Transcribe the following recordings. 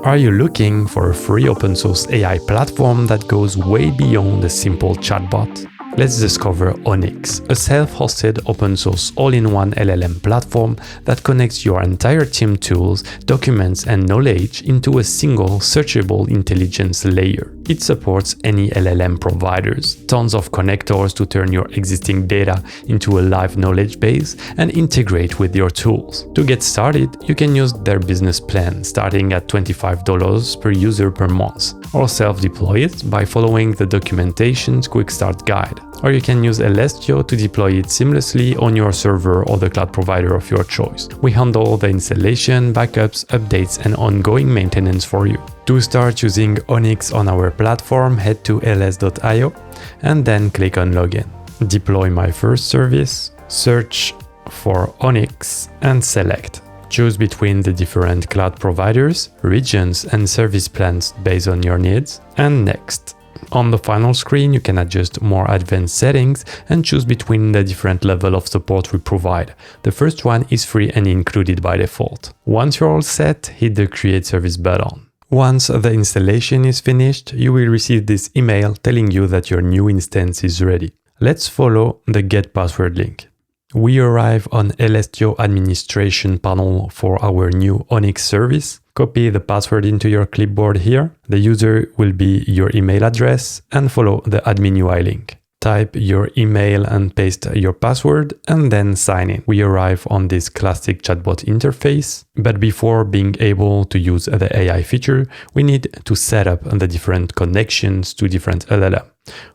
Are you looking for a free open source AI platform that goes way beyond a simple chatbot? Let's discover Onyx, a self-hosted open source all-in-one LLM platform that connects your entire team tools, documents and knowledge into a single searchable intelligence layer. It supports any LLM providers, tons of connectors to turn your existing data into a live knowledge base and integrate with your tools. To get started, you can use their business plan starting at $25 per user per month, or self-deploy it by following the documentation's quick start guide. Or you can use Elestio to deploy it seamlessly on your server or the cloud provider of your choice. We handle the installation, backups, updates and ongoing maintenance for you. To start using Onyx on our platform, head to ls.io and then click on Login. Deploy my first service, search for Onyx and select. Choose between the different cloud providers, regions and service plans based on your needs, and next. On the final screen, you can adjust more advanced settings and choose between the different level of support we provide. The first one is free and included by default. Once you're all set, hit the Create Service button. Once the installation is finished, you will receive this email telling you that your new instance is ready. Let's follow the Get Password link. We arrive on Elestio administration panel for our new Onyx service. Copy the password into your clipboard here. The user will be your email address and follow the admin UI link. Type your email and paste your password and then sign in. We arrive on this classic chatbot interface, but before being able to use the AI feature, we need to set up the different connections to different LLM.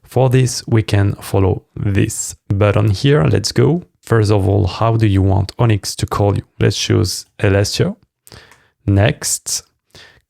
For this, we can follow this button here. Let's go. First of all, how do you want Onyx to call you? Let's choose Elestio. Next,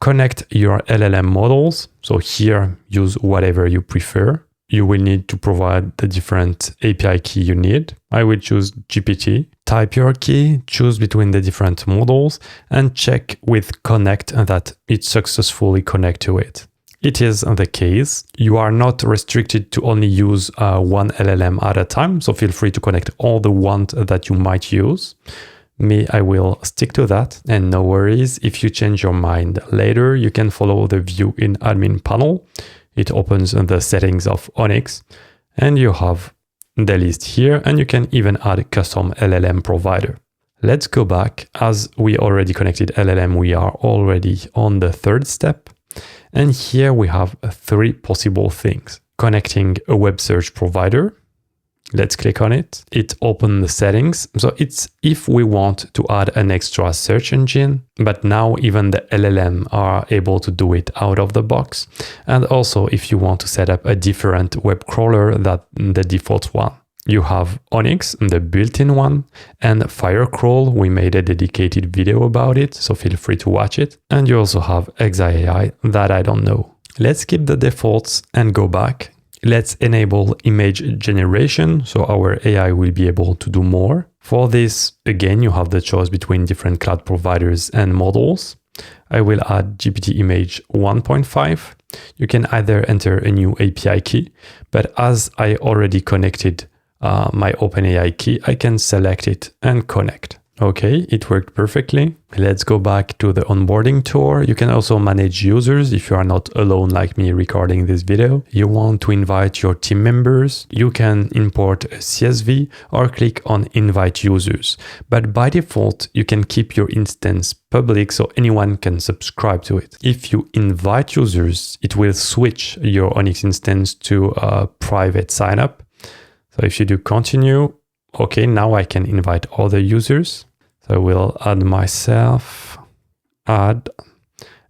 connect your LLM models. So here, use whatever you prefer. You will need to provide the different API key you need. I will choose GPT. Type your key, choose between the different models, and check with Connect that it successfully connects to it. It is the case. You are not restricted to only use one LLM at a time, so feel free to connect all the ones that you might use. Me, I will stick to that, and no worries, if you change your mind later, you can follow the view in admin panel. It opens the settings of Onyx, and you have the list here, and you can even add a custom LLM provider. Let's go back. As we already connected LLM, we are already on the third step. And here we have three possible things. Connecting a web search provider. Let's click on it. It opens the settings. So it's if we want to add an extra search engine, but now even the LLM are able to do it out of the box. And also if you want to set up a different web crawler than the default one. You have Onyx, the built-in one, and Firecrawl. We made a dedicated video about it, so feel free to watch it. And you also have XAI that I don't know. Let's keep the defaults and go back. Let's enable image generation, so our AI will be able to do more. For this, again, you have the choice between different cloud providers and models. I will add GPT image 1.5. You can either enter a new API key, but as I already connected my OpenAI key, I can select it and connect. Okay, it worked perfectly. Let's go back to the onboarding tour. You can also manage users if you are not alone like me recording this video. You want to invite your team members. You can import a CSV or click on invite users. But by default, you can keep your instance public so anyone can subscribe to it. If you invite users, it will switch your Onyx instance to a private signup. So if you do continue, okay, now I can invite other users. So I will add myself, add,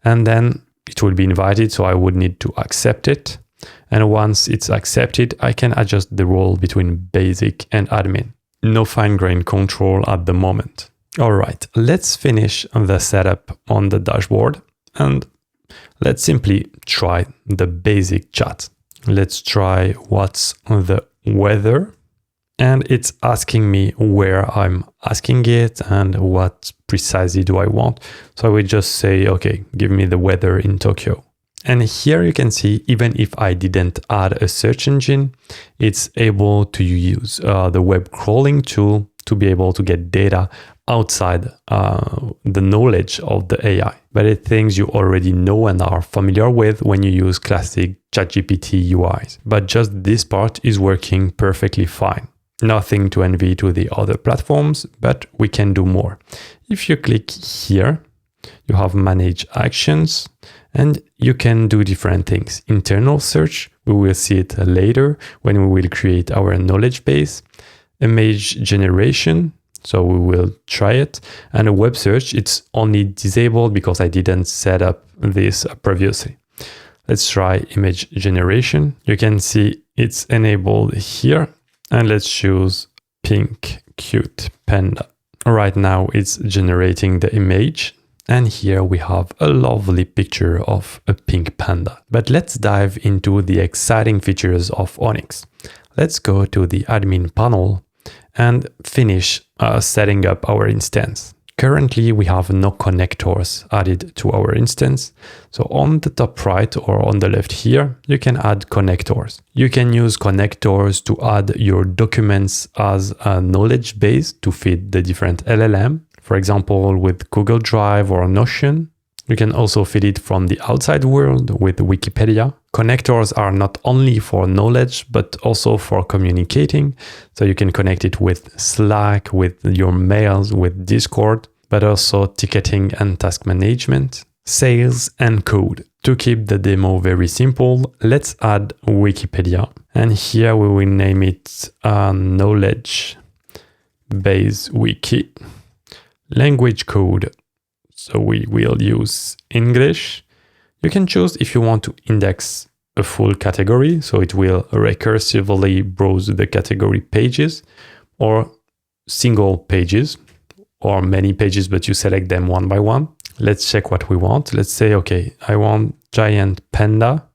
and then it will be invited. So I would need to accept it. And once it's accepted, I can adjust the role between basic and admin. No fine-grained control at the moment. All right, let's finish the setup on the dashboard and let's simply try the basic chat. Let's try what's the weather, and it's asking me where I'm asking it and what precisely do I want. So I will just say, okay, give me the weather in Tokyo. And here you can see, even if I didn't add a search engine, it's able to use the web crawling tool to be able to get data outside the knowledge of the AI, but it's things you already know and are familiar with when you use classic ChatGPT UIs. But just this part is working perfectly fine. Nothing to envy to the other platforms, but we can do more. If you click here, you have manage actions and you can do different things. Internal search, we will see it later when we will create our knowledge base. Image generation, so we will try it. And a web search, it's only disabled because I didn't set up this previously. Let's try image generation. You can see it's enabled here. And let's choose pink cute panda. Right now it's generating the image. And here we have a lovely picture of a pink panda. But let's dive into the exciting features of Onyx. Let's go to the admin panel and finish setting up our instance. Currently, we have no connectors added to our instance. So on the top right or on the left here, you can add connectors. You can use connectors to add your documents as a knowledge base to feed the different LLM. For example, with Google Drive or Notion. You can also feed it from the outside world with Wikipedia. Connectors are not only for knowledge, but also for communicating. So you can connect it with Slack, with your mails, with Discord, but also ticketing and task management, sales and code. To keep the demo very simple, let's add Wikipedia. And here we will name it knowledge base wiki. Language code. So we will use English. You can choose if you want to index a full category, so it will recursively browse the category pages, or single pages, or many pages, but you select them one by one. Let's check what we want. Let's say, okay, I want giant panda.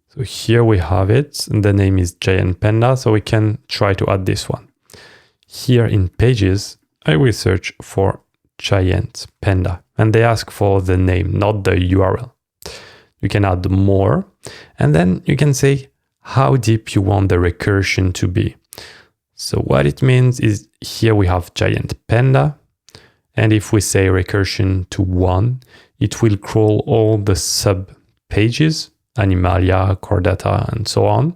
So here we have it. The name is giant panda, so we can try to add this one. Here in pages, I will search for giant panda, and they ask for the name, not the URL. You can add more, and then you can say how deep you want the recursion to be. So what it means is here we have giant panda, and if we say recursion to 1, it will crawl all the sub pages, Animalia, Core Data, and so on.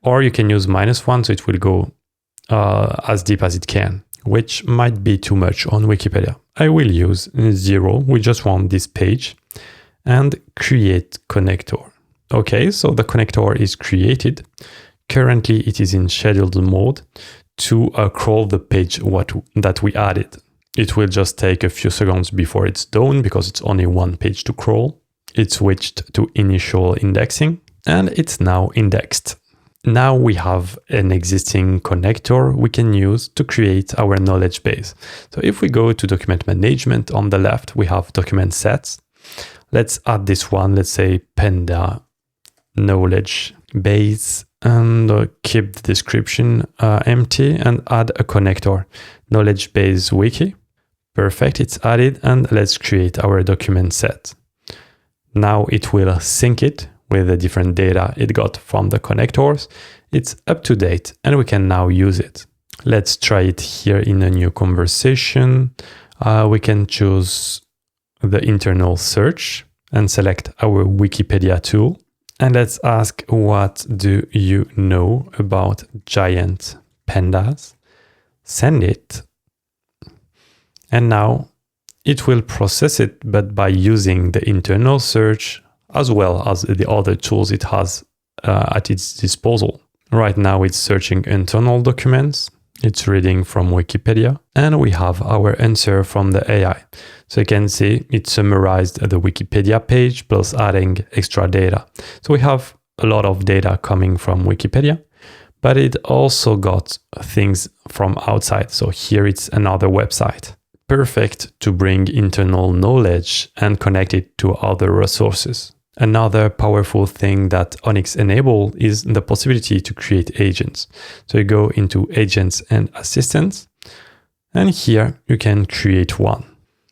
Or you can use -1, so it will go as deep as it can, which might be too much on Wikipedia. I will use 0. We just want this page and create connector. Okay, so the connector is created. Currently, it is in scheduled mode to crawl the page that we added. It will just take a few seconds before it's done because it's only one page to crawl. It switched to initial indexing and it's now indexed. Now we have an existing connector we can use to create our knowledge base. So if we go to document management on the left, we have document sets. Let's add this one. Let's say Panda knowledge base and keep the description empty and add a connector, knowledge base wiki. Perfect, it's added, and let's create our document set. Now it will sync it with the different data it got from the connectors. It's up to date and we can now use it. Let's try it here in a new conversation. We can choose the internal search and select our Wikipedia tool. And let's ask, what do you know about giant pandas? Send it. And now it will process it, but by using the internal search as well as the other tools it has at its disposal. Right now it's searching internal documents, it's reading from Wikipedia, and we have our answer from the AI. So you can see it summarized the Wikipedia page plus adding extra data. So we have a lot of data coming from Wikipedia, but it also got things from outside. So here it's another website. Perfect to bring internal knowledge and connect it to other resources. Another powerful thing that Onyx enabled is the possibility to create agents. So you go into agents and assistants, and here you can create one.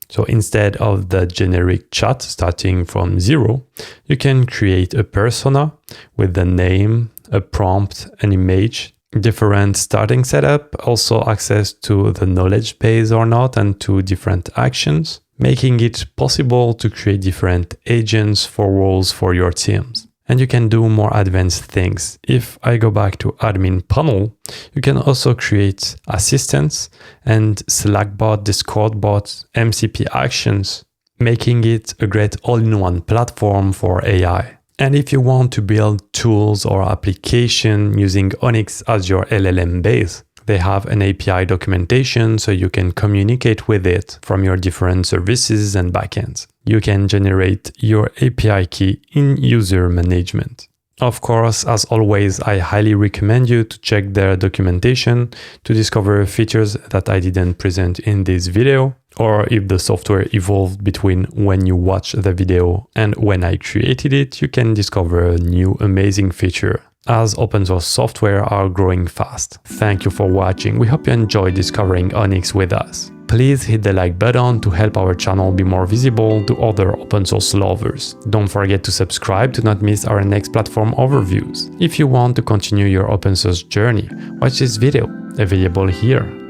So instead of the generic chat starting from 0, you can create a persona with the name, a prompt, an image. different starting setup, also access to the knowledge base or not, and to different actions, making it possible to create different agents for roles for your teams. And you can do more advanced things. If I go back to admin panel, you can also create assistants and Slack bot, Discord bot, MCP actions, making it a great all-in-one platform for AI. And if you want to build tools or application using Onyx as your LLM base, they have an API documentation so you can communicate with it from your different services and backends. You can generate your API key in user management. Of course, as always, I highly recommend you to check their documentation to discover features that I didn't present in this video, or if the software evolved between when you watch the video and when I created it, you can discover a new amazing feature, as open source software are growing fast. Thank you for watching. We hope you enjoyed discovering Onyx with us. Please hit the like button to help our channel be more visible to other open source lovers. Don't forget to subscribe to not miss our next platform overviews. If you want to continue your open source journey, watch this video, available here.